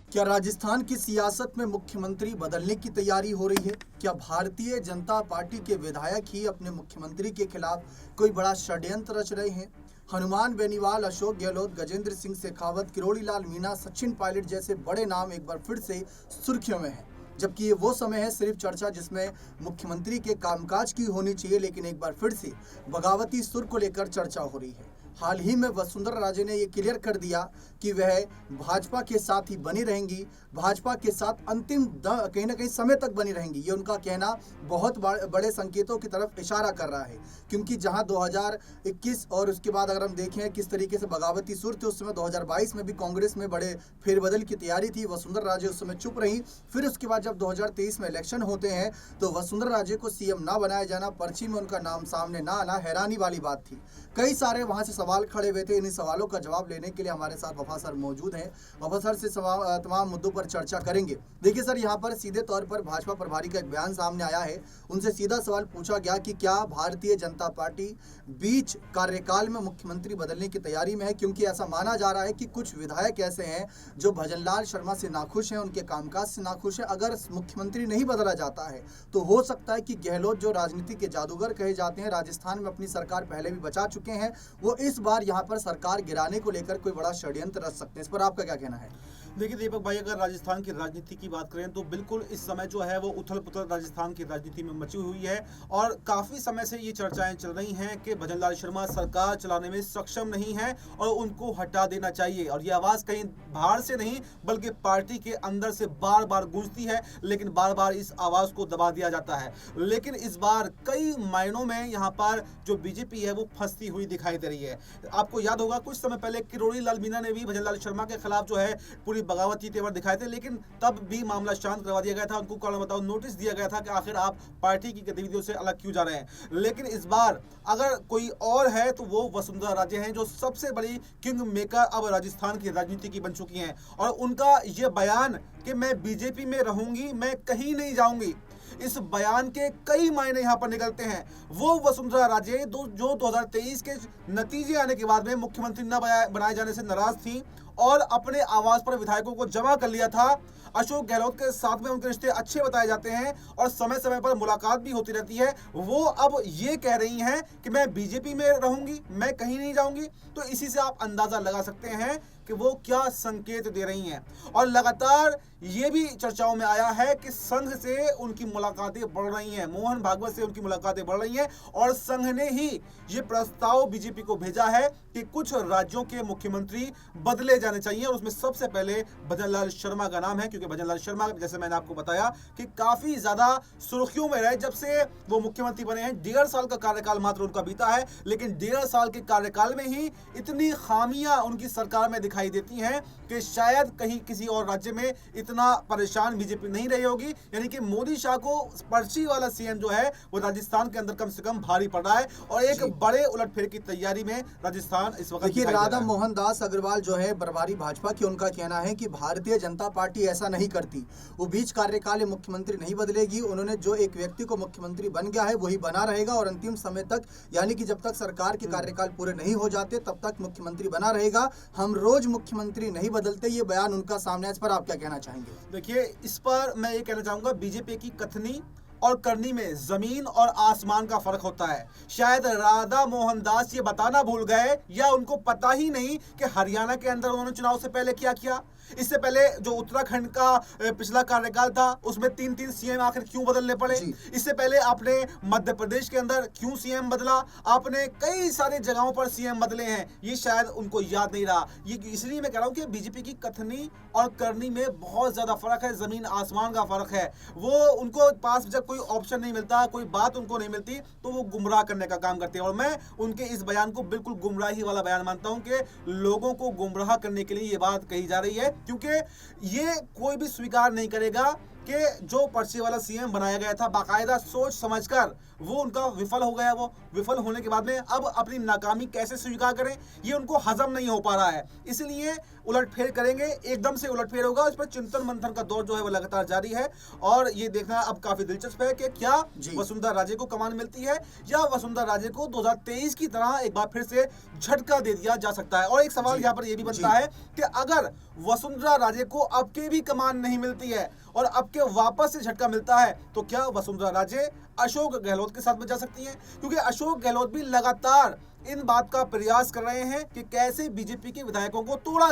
क्या राजस्थान की सियासत में मुख्यमंत्री बदलने की तैयारी हो रही है? क्या भारतीय जनता पार्टी के विधायक ही अपने मुख्यमंत्री के खिलाफ कोई बड़ा षड्यंत्र रच रहे हैं? हनुमान बेनीवाल, अशोक गहलोत, गजेंद्र सिंह शेखावत, किरोड़ी लाल मीणा, सचिन पायलट जैसे बड़े नाम एक बार फिर से सुर्खियों में हैं। जबकि ये वो समय है सिर्फ चर्चा जिसमें मुख्यमंत्री के कामकाज की होनी चाहिए, लेकिन एक बार फिर से बगावती सुर को लेकर चर्चा हो रही है। हाल ही में वसुंधरा राजे ने ये क्लियर कर दिया कि वह भाजपा के साथ ही बनी रहेंगी, भाजपा के साथ अंतिम कहीं ना कहीं समय तक बनी रहेंगी। ये उनका कहना बहुत बड़े संकेतों की तरफ इशारा कर रहा है, क्योंकि जहां 2021 और उसके बाद अगर हम देखें किस तरीके से बगावती सुर थे, उस समय 2022 में भी कांग्रेस में बड़े फेरबदल की तैयारी थी। वसुंधरा राजे उस समय चुप रही। फिर उसके बाद जब 2023 में इलेक्शन होते हैं तो वसुंधरा राजे को सीएम ना बनाया जाना, पर्ची में उनका नाम सामने ना आना हैरानी वाली बात थी। कई सारे वहां से सवाल खड़े हुए थे। इन्हीं सवालों का जवाब लेने के लिए हमारे साथ वफा सर मौजूद हैं। वफा सर से तमाम मुद्दों पर चर्चा करेंगे। देखिए सर, यहाँ पर सीधे तौर पर भाजपा प्रभारी का एक बयान सामने आया है। उनसे सीधा सवाल पूछा गया कि क्या भारतीय जनता पार्टी बीच कार्यकाल में मुख्यमंत्री बदलने की तैयारी में है, क्योंकि ऐसा माना जा रहा है कि कुछ विधायक ऐसे हैं जो भजनलाल शर्मा से नाखुश हैं, उनके कामकाज से नाखुश हैं। अगर मुख्यमंत्री नहीं बदला जाता है तो हो सकता है कि गहलोत, जो राजनीति के जादूगर कहे जाते हैं, राजस्थान में अपनी सरकार पहले भी बचा चुके हैं, वो इस बार यहाँ पर सरकार गिराने को लेकर कोई बड़ा षड्यंत्र रच सकते हैं। इस पर आपका क्या कहना है? देखिए दीपक भाई, अगर राजस्थान की राजनीति की बात करें तो बिल्कुल इस समय जो है वो उथल पुथल राजस्थान की राजनीति में मची हुई है। और काफ़ी समय से ये चर्चाएं चल रही हैं कि भजनलाल शर्मा सरकार चलाने में सक्षम नहीं है और उनको हटा देना चाहिए। और ये आवाज़ कहीं बाहर से नहीं बल्कि पार्टी के अंदर से बार बार गूंजती है, लेकिन बार बार इस आवाज़ को दबा दिया जाता है। लेकिन इस बार कई मायनों में यहाँ पर जो बीजेपी है वो फंसती हुई दिखाई दे रही है। आपको याद होगा कुछ समय पहले किरोड़ी लाल मीणा ने भी भजनलाल शर्मा के खिलाफ जो है पूरी बगावती तेवर दिखाए थे, लेकिन तब भी मामला शांत करवा दिया गया था। उनको कारण बताओ नोटिस दिया गया था कि आखिर आप पार्टी की गतिविधियों से अलग क्यों जा रहे हैं। लेकिन इस बार अगर कोई और है तो वो वसुंधरा राजे हैं, जो सबसे बड़ी किंग मेकर अब राजस्थान की राजनीति की बन चुकी हैं। और उनका ये बयान कि मैं बीजेपी में रहूंगी, मैं कहीं नहीं जाऊंगी, इस बयान के कई मायने यहाँ पर निकलते हैं। वो वसुंधरा राजे जो 2023 के नतीजे आने के बाद में मुख्यमंत्री न बनाए जाने से नाराज थी और अपने आवाज पर विधायकों को जमा कर लिया था। अशोक गहलोत के साथ में उनके रिश्ते अच्छे बताए जाते हैं और समय समय पर मुलाकात भी होती रहती है। वो अब ये कह रही हैं कि मैं बीजेपी में रहूंगी, मैं कहीं नहीं जाऊंगी। तो इसी से आप अंदाजा लगा सकते हैं कि वो क्या संकेत दे रही हैं। और लगातार ये भी चर्चाओं में आया है कि संघ से उनकी मुलाकातें बढ़ रही हैं, मोहन भागवत से उनकी मुलाकातें बढ़ रही हैं। और संघ ने ही ये प्रस्ताव बीजेपी को भेजा है कि कुछ राज्यों के मुख्यमंत्री बदले जाने चाहिए और उसमें सबसे पहले भजनलाल शर्मा का नाम है। क्योंकि भजनलाल शर्मा, जैसे मैंने आपको बताया, कि काफी ज्यादा सुर्खियों में रहे जब से वो मुख्यमंत्री बने हैं। 1.5 साल का कार्यकाल मात्र उनका बीता है, लेकिन 1.5 साल के कार्यकाल में ही इतनी खामियां उनकी सरकार में दिखाई देती हैं कि शायद कहीं किसी और राज्य में इतना परेशान बीजेपी नहीं रही होगी। यानी कि मोदी शाह को पर्ची वाला सीएम जो है वो राजस्थान के अंदर कम से कम भारी पड़ रहा है और एक बड़े उलटफेर की तैयारी में राजस्थान इस वक्त। देखिए, राधा मोहन दास अग्रवाल जो है प्रभारी भाजपा की, उनका कहना है कि भारतीय जनता पार्टी ऐसा नहीं करती, वो बीच कार्यकाल में मुख्यमंत्री नहीं बदलेगी। उन्होंने जो एक व्यक्ति को मुख्यमंत्री बन गया है वही बना रहेगा और अंतिम समय तक, यानी कि जब तक सरकार के कार्यकाल पूरे नहीं हो जाते तब तक मुख्यमंत्री बना रहेगा। हम रोज मुख्यमंत्री नहीं बदलते। ये बयान उनका सामने है। इस पर आप क्या कहना चाहेंगे? देखिए, इस पर मैं ये कहना चाहूंगा, बीजेपी की कथनी और करनी में जमीन और आसमान का फर्क होता है। शायद राधा मोहन दास ये बताना भूल गए या उनको पता ही नहीं कि हरियाणा के अंदर उन्होंने चुनाव से पहले क्या किया। इससे पहले जो उत्तराखंड का पिछला कार्यकाल था उसमें 3-3 सीएम आखिर क्यों बदलने पड़े। इससे पहले आपने मध्य प्रदेश के अंदर क्यों सीएम बदला, आपने कई सारे जगहों पर सीएम बदले हैं, ये शायद उनको याद नहीं रहा। ये इसलिए मैं कह रहा हूं कि बीजेपी की कथनी और करनी में बहुत ज्यादा फर्क है, जमीन आसमान का फर्क है। वो उनको पास जब कोई ऑप्शन नहीं मिलता, कोई बात उनको नहीं मिलती, तो वो गुमराह करने का काम करते हैं। और मैं उनके इस बयान को बिल्कुल गुमराही वाला बयान मानता हूं कि लोगों को गुमराह करने के लिए ये बात कही जा रही है, क्योंकि ये कोई भी स्वीकार नहीं करेगा कि जो पर्ची वाला सीएम बनाया गया था बाकायदा सोच समझकर, वो उनका विफल हो गया। वो विफल होने के बाद में अब अपनी नाकामी कैसे स्वीकार करें, ये उनको हजम नहीं हो पा रहा है। इसलिए उलटफेर करेंगे, एकदम से उलटफेर होगा। इस पर चिंतन मंथन का दौर जो है वो लगातार जारी है और ये देखना अब काफी दिलचस्प है कि क्या जी। वसुंधरा राजे को कमान मिलती है या वसुंधरा राजे को 2023 की तरह एक बार फिर से झटका दे दिया जा सकता है। और एक सवाल जी। यहाँ पर यह भी बनता जी। है कि अगर वसुंधरा राजे को अब के भी कमान नहीं मिलती है और अब के वापस से झटका मिलता है तो क्या वसुंधरा राजे अशोक गहलोत के साथ में जा सकती हैं? क्योंकि अशोक गहलोत भी लगातार इन बात का प्रयास कर रहे हैं कि कैसे बीजेपी के विधायकों को तोड़ा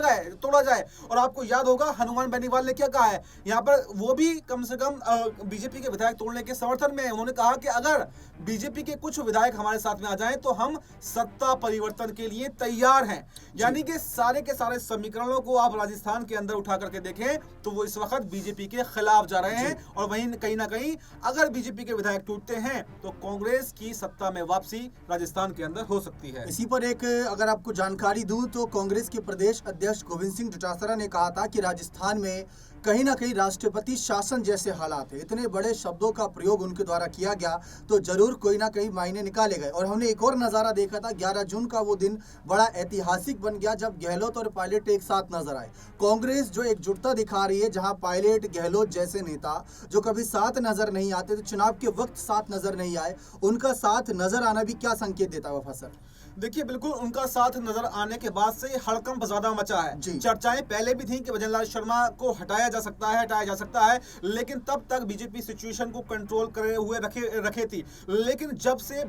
जाए। और आपको याद होगा हनुमान बेनीवाल ने क्या कहा है, यहाँ पर वो भी कम से कम बीजेपी के विधायक तोड़ने के समर्थन में है। उन्होंने कहा कि अगर बीजेपी के कुछ विधायक हमारे साथ में आ जाएं तो हम सत्ता परिवर्तन के लिए तैयार हैं। यानी कि सारे के सारे समीकरणों को आप राजस्थान के अंदर उठा करके देखें तो वो इस वक्त बीजेपी के खिलाफ जा रहे हैं और वहीं कहीं ना कहीं अगर बीजेपी के विधायक टूटते हैं तो कांग्रेस की सत्ता में वापसी राजस्थान के अंदर हो सकती है। इसी पर एक अगर आपको जानकारी दूं तो कांग्रेस के प्रदेश अध्यक्ष गोविंद सिंह डोटासरा ने कहा था कि राजस्थान में कहीं ना कहीं राष्ट्रपति शासन जैसे हालात है। इतने बड़े शब्दों का प्रयोग उनके द्वारा किया गया तो जरूर कोई ना कहीं मायने निकाले गए। और हमने एक और नज़ारा देखा था 11 जून का, वो दिन बड़ा ऐतिहासिक बन गया जब गहलोत और पायलट एक साथ नजर आए। कांग्रेस जो एकजुटता दिखा रही है, जहां पायलट गहलोत जैसे नेता जो कभी साथ नजर नहीं आते, तो चुनाव के वक्त साथ नजर नहीं आए, उनका साथ नजर आना भी क्या संकेत देता है वफा सर? देखिए बिल्कुल उनका साथ नजर आने के बाद से हड़कंप ज्यादा मचा है। चर्चाएं पहले भी थी कि भजनलाल शर्मा को हटाया जा सकता है, लेकिन तब तक बीजेपी सिचुएशन को कंट्रोल करे हुए रखे थी। लेकिन जब से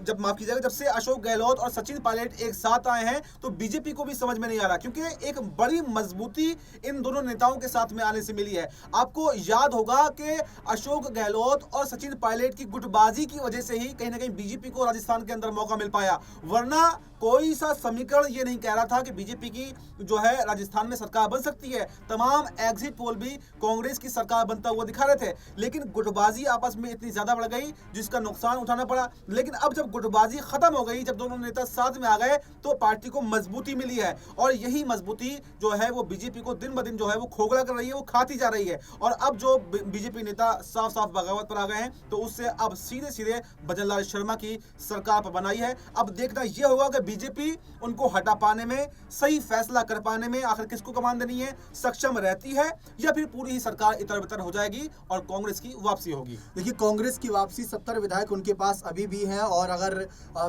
जब से अशोक गहलोत और सचिन पायलट एक साथ आए हैं तो बीजेपी को भी समझ में नहीं आ रहा, क्योंकि एक बड़ी मजबूती इन दोनों नेताओं के साथ में आने से मिली है। आपको याद होगा कि अशोक गहलोत और सचिन पायलट की गुटबाजी की वजह से ही कहीं ना कहीं बीजेपी को राजस्थान के अंदर मौका मिल पाया, वरना कोई सा समीकरण ये नहीं कह रहा था कि बीजेपी की जो है राजस्थान में सरकार बन सकती है। तमाम एग्जिट पोल भी कांग्रेस की सरकार बनता हुआ दिखा रहे थे, लेकिन गुटबाजी आपस में इतनी ज्यादा बढ़ गई जिसका नुकसान उठाना पड़ा। लेकिन अब जब गुटबाजी खत्म हो गई, जब दोनों नेता साथ में आ गए तो पार्टी को मजबूती मिली है और यही मजबूती जो है वो बीजेपी को दिन ब दिन जो है वो खोखला कर रही है, वो खाती जा रही है। और अब जो बीजेपी नेता साफ साफ बगावत पर आ गए हैं तो उससे अब सीधे सीधे भजनलाल शर्मा की सरकार पर बनाई है। अब देखना यह होगा कि बीजेपी उनको हटा पाने में, सही फैसला कर पाने में आखिर किसको कमान देनी है, सक्षम रहती है या फिर पूरी ही सरकार इतर बितर हो जाएगी और कांग्रेस की वापसी होगी। देखिए कांग्रेस की वापसी 70 विधायक उनके पास अभी भी हैं और अगर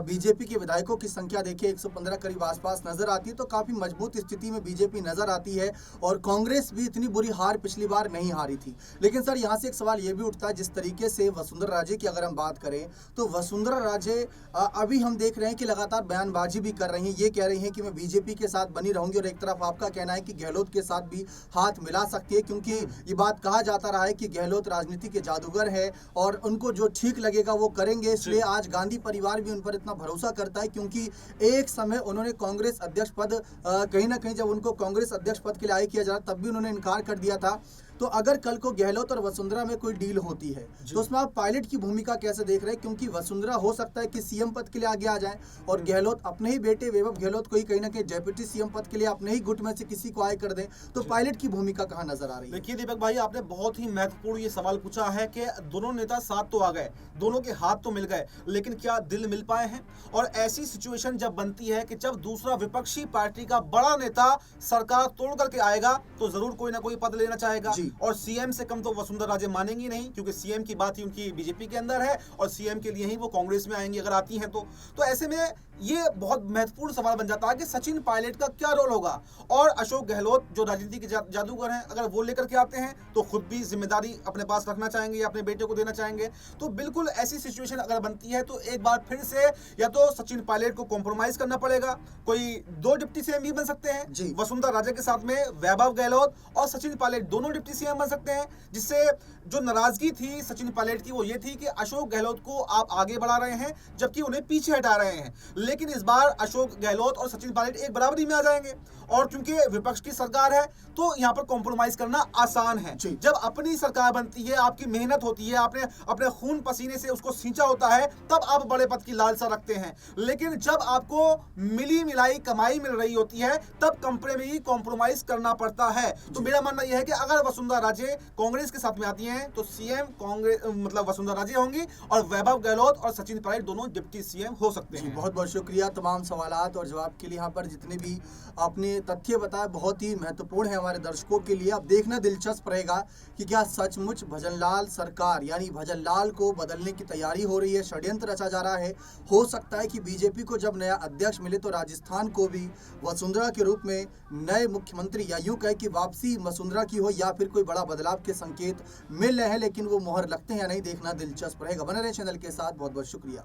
बीजेपी के विधायकों की संख्या देखिए 115 करीब आसपास नजर आती है तो काफी मजबूत स्थिति में बीजेपी नजर आती है। और कांग्रेस भी इतनी बुरी हार पिछली बार नहीं हारी थी। लेकिन सर यहाँ से एक सवाल ये भी उठता है, जिस तरीके से वसुंधरा राजे की अगर हम बात करें तो वसुंधरा राजे अभी हम देख रहे हैं कि लगातार बयानबाजी भी कर रही हैं, ये कह रही हैं कि मैं बीजेपी के साथ बनी रहूंगी। और एक तरफ आपका कहना है कि गहलोत के साथ भी हाथ मिला सकती है, क्योंकि ये बात कहा जाता रहा है कि गहलोत राजनीति के जादूगर है और उनको जो ठीक लगेगा वो करेंगे। इसलिए आज गांधी परिवार भी उन पर इतना भरोसा करता है, क्योंकि एक समय उन्होंने कांग्रेस अध्यक्ष पद कहीं ना कहीं जब उनको कांग्रेस अध्यक्ष पद के लिए आगे किया जा रहा तब भी उन्होंने इनकार कर दिया था। तो अगर कल को गहलोत और वसुंधरा में कोई डील होती है तो उसमें आप पायलट की भूमिका कैसे देख रहे हैं? क्योंकि वसुंधरा हो सकता है कि सीएम पद के लिए आगे आ जाए और गहलोत अपने ही बेटे वैभव गहलोत को ही कहीं ना कहीं डेप्यूटी सीएम पद के लिए अपने ही गुट में से किसी को आए कर दें, तो पायलट की भूमिका कहाँ नजर आ रही है? देखिए दीपक भाई, आपने बहुत ही महत्वपूर्ण ये सवाल पूछा है कि दोनों नेता साथ तो आ गए, दोनों के हाथ तो मिल गए, लेकिन क्या दिल मिल पाए हैं? और ऐसी सिचुएशन जब बनती है कि जब दूसरा विपक्षी पार्टी का बड़ा नेता सरकार तोड़ करके आएगा तो जरूर कोई ना कोई पद लेना चाहेगा और सीएम से कम तो वसुंधरा राजे मानेंगी नहीं, क्योंकि सीएम की बात ही उनकी बीजेपी के अंदर है और सीएम के लिए ही वो कांग्रेस में आएंगी अगर आती हैं तो ऐसे में ये बहुत महत्वपूर्ण सवाल बन जाता है कि सचिन पायलट का क्या रोल होगा। और अशोक गहलोत जो राजनीति के जादूगर हैं, अगर वो लेकर के आते हैं तो खुद भी जिम्मेदारी अपने पास रखना चाहेंगे या अपने बेटे को देना चाहेंगे। तो बिल्कुल ऐसी सिचुएशन अगर बनती है तो एक बार फिर से या तो सचिन पायलट को कॉम्प्रोमाइज करना पड़ेगा, कोई 2 डिप्टी सीएम भी बन सकते हैं, वसुंधरा राजे के साथ में वैभव गहलोत और सचिन पायलट दोनों डिप्टी सीएम बन सकते हैं। जिससे जो नाराजगी थी सचिन पायलट की वो ये थी कि अशोक गहलोत को आप आगे बढ़ा रहे हैं जबकि उन्हें पीछे हटा रहे हैं। लेकिन इस बार अशोक गहलोत और सचिन पायलट एक बराबरी में आ जाएंगे और क्योंकि विपक्ष की सरकार है तो यहां पर कॉम्प्रोमाइज करना आसान है। जब अपनी सरकार बनती है, आपकी मेहनत होती है, आपने अपने खून पसीने से उसको सींचा होता है, तब आप बड़े पद की लालसा रखते हैं। लेकिन जब आपको मिली मिलाई कमाई मिल रही होती है तब कंपनी में ही कॉम्प्रोमाइज करना पड़ता है। तो मेरा मानना यह है कि अगर वसुंधरा वसुंधरा राजे कांग्रेस के साथ में आती हैं तो सीएम कांग्रेस मतलब वसुंधरा राजे होंगी और वैभव गहलोत और सचिन पायलट दोनों डिप्टी सीएम हो सकते जी हैं। बहुत बहुत शुक्रिया तमाम सवालात और जवाब के लिए। यहाँ पर जितने भी आपने तथ्य बताए बहुत ही महत्वपूर्ण है हमारे दर्शकों के लिए। अब देखना दिलचस्प रहेगा कि क्या सचमुच भजनलाल सरकार यानी भजनलाल को बदलने की तैयारी हो रही है, षड्यंत्र रचा जा रहा है। हो सकता है कि बीजेपी को जब नया अध्यक्ष मिले तो राजस्थान को भी वसुंधरा के रूप में नए मुख्यमंत्री या यूं कहे कि वापसी वसुंधरा की हो या फिर कोई बड़ा बदलाव के संकेत मिल रहे हैं, लेकिन वो मोहर लगते हैं या नहीं देखना दिलचस्प रहेगा। बने रहे चैनल के साथ, बहुत बहुत शुक्रिया।